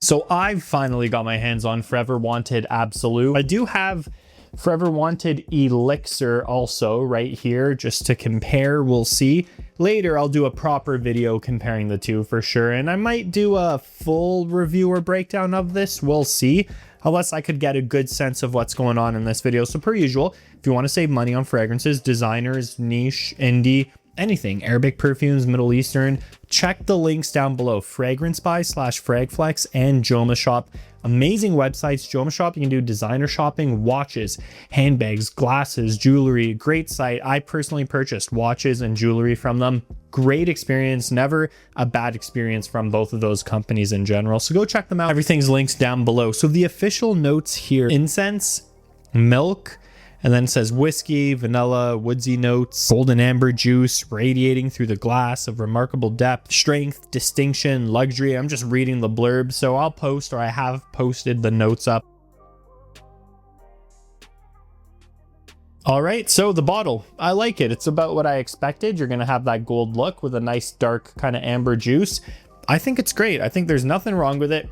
So I've finally got my hands on Forever Wanted Absolu. I do have Forever Wanted Elixir also right here just to compare. We'll see. Later I'll do a proper video comparing the two for sure, and I might do a full review or breakdown of this. We'll see. Unless I could get a good sense of what's going on in this video. So per usual, if you want to save money on fragrances, designers, niche, indie, anything, Arabic perfumes, Middle Eastern, check the links down below. Fragrance Buy / Fragflex and Joma Shop. Amazing websites. Joma Shop, you can do designer shopping, watches, handbags, glasses, jewelry. Great site. I personally purchased watches and jewelry from them. Great experience. Never a bad experience from both of those companies in general. So go check them out. Everything's linked down below. So the official notes here: incense, milk, and then it says whiskey, vanilla, woodsy notes, golden amber juice radiating through the glass of remarkable depth, strength, distinction, luxury. I'm just reading the blurb, so I'll post, or I have posted the notes up. All right, so the bottle, I like it. It's about what I expected. You're gonna have that gold look with a nice dark kind of amber juice. I think it's great. I think there's nothing wrong with it.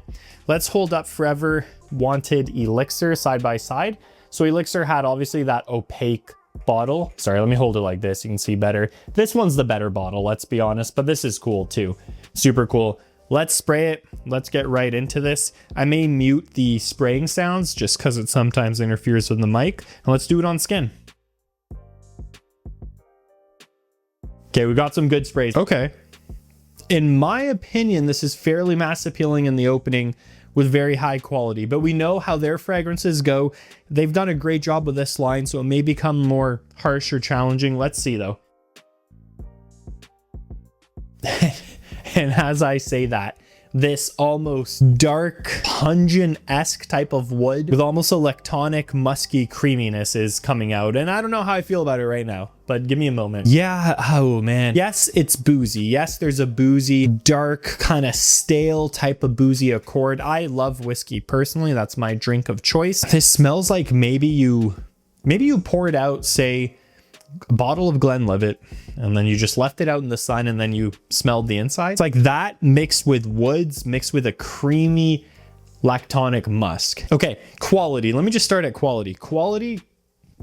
Let's hold up Forever Wanted Elixir side by side. So Elixir had obviously that opaque bottle. Sorry, let me hold it like this. You can see better. This one's the better bottle, let's be honest, but this is cool too. Super cool. Let's spray it. Let's get right into this. I may mute the spraying sounds just because it sometimes interferes with the mic. And let's do it on skin. Okay, we got some good sprays. Okay. In my opinion, this is fairly mass appealing in the opening with very high quality, but we know how their fragrances go. They've done a great job with this line, so it may become more harsh or challenging. Let's see though. And as I say that, this almost dark, pungent-esque type of wood with almost a lactonic, musky creaminess is coming out. And I don't know how I feel about it right now, but give me a moment. Yeah, oh man. Yes, it's boozy. Yes, there's a boozy, dark, kind of stale type of boozy accord. I love whiskey personally. That's my drink of choice. This smells like maybe you poured out, say, a bottle of Glenlivet, and then you just left it out in the sun, and then you smelled the inside. It's like that mixed with woods, mixed with a creamy lactonic musk. Okay, quality. Let me just start at quality. Quality,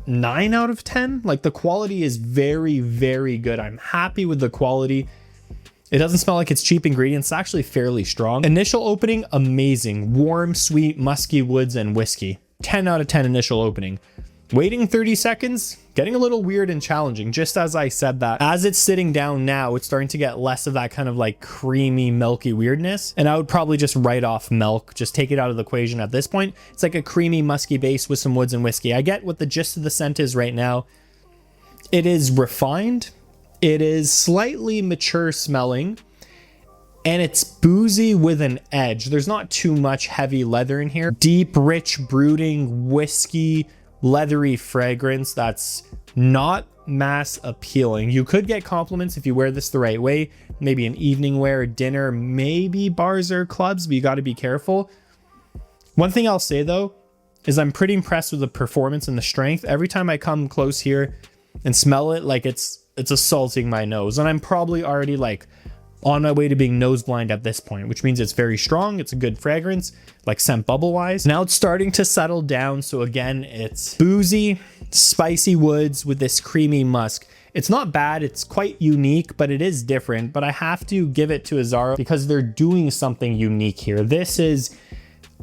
9 out of 10. Like, the quality is very, very good. I'm happy with the quality. It doesn't smell like it's cheap ingredients. It's actually fairly strong. Initial opening, amazing. Warm, sweet, musky woods and whiskey. 10 out of 10 initial opening. Waiting 30 seconds, getting a little weird and challenging. Just as I said that, as it's sitting down now, it's starting to get less of that kind of like creamy, milky weirdness. And I would probably just write off milk, just take it out of the equation at this point. It's like a creamy, musky base with some woods and whiskey. I get what the gist of the scent is right now. It is refined. It is slightly mature smelling. And it's boozy with an edge. There's not too much heavy leather in here. Deep, rich, brooding, whiskey, leathery fragrance that's not mass appealing. You could get compliments if you wear this the right way, maybe an evening wear, dinner, maybe bars or clubs, but you got to be careful. One thing I'll say though is I'm pretty impressed with the performance and the strength. Every time I come close here and smell it, like it's assaulting my nose, and I'm probably already like on my way to being nose blind at this point, which means it's very strong. It's a good fragrance, like scent bubble wise. Now it's starting to settle down. So again, it's boozy, spicy woods with this creamy musk. It's not bad. It's quite unique, but it is different. But I have to give it to Azzaro because they're doing something unique here. This is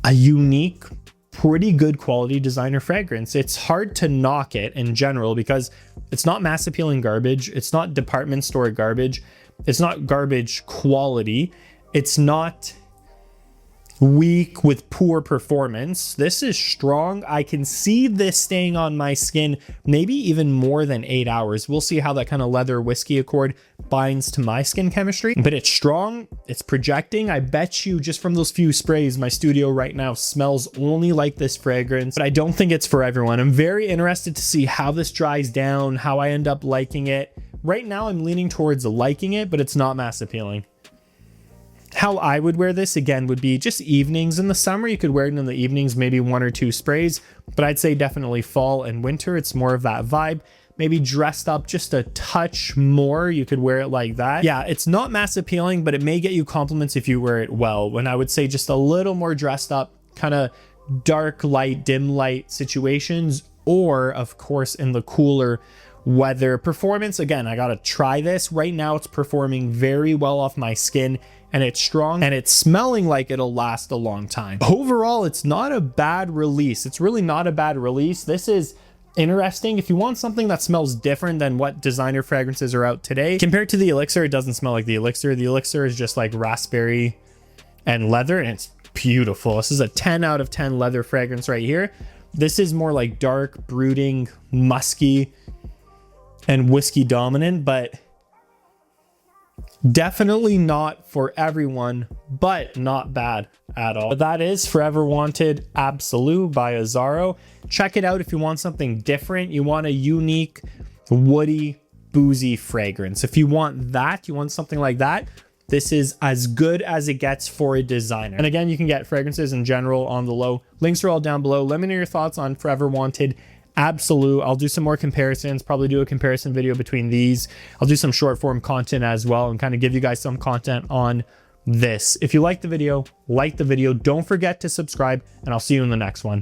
a unique, pretty good quality designer fragrance. It's hard to knock it in general because it's not mass appealing garbage. It's not department store garbage. It's not garbage quality. It's not weak with poor performance. This is strong. I can see this staying on my skin maybe even more than 8 hours. We'll see how that kind of leather whiskey accord binds to my skin chemistry, but it's strong. It's projecting. I bet you just from those few sprays, my studio right now smells only like this fragrance, but I don't think it's for everyone. I'm very interested to see how this dries down, how I end up liking it. Right now, I'm leaning towards liking it, but it's not mass appealing. How I would wear this, again, would be just evenings. In the summer, you could wear it in the evenings, maybe 1 or 2 sprays, but I'd say definitely fall and winter. It's more of that vibe. maybe dressed up just a touch more, you could wear it like that. Yeah, it's not mass appealing, but it may get you compliments if you wear it well. When I would say just a little more dressed up, kind of dark light, dim light situations, or of course in the cooler weather. Performance, again, I gotta try this. Right now it's performing very well off my skin, and it's strong, and it's smelling like it'll last a long time. Overall, it's not a bad release. It's really not a bad release. This is interesting. If you want something that smells different than what designer fragrances are out today, compared to the Elixir, it doesn't smell like the Elixir. The Elixir is just like raspberry and leather, and it's beautiful. This is a 10 out of 10 leather fragrance right here. This is more like dark, brooding, musky, and whiskey dominant, but definitely not for everyone, but not bad at all. But that is Forever Wanted Absolu by Azzaro. Check it out if you want something different. You want a unique, woody, boozy fragrance. If you want that, you want something like that, this is as good as it gets for a designer. And again, you can get fragrances in general on the low. Links are all down below. Let me know your thoughts on Forever Wanted Absolu. I'll do some more comparisons, probably do a comparison video between these. I'll do some short form content as well and kind of give you guys some content on this. If you like the video, like the video. Don't forget to subscribe, and I'll see you in the next one.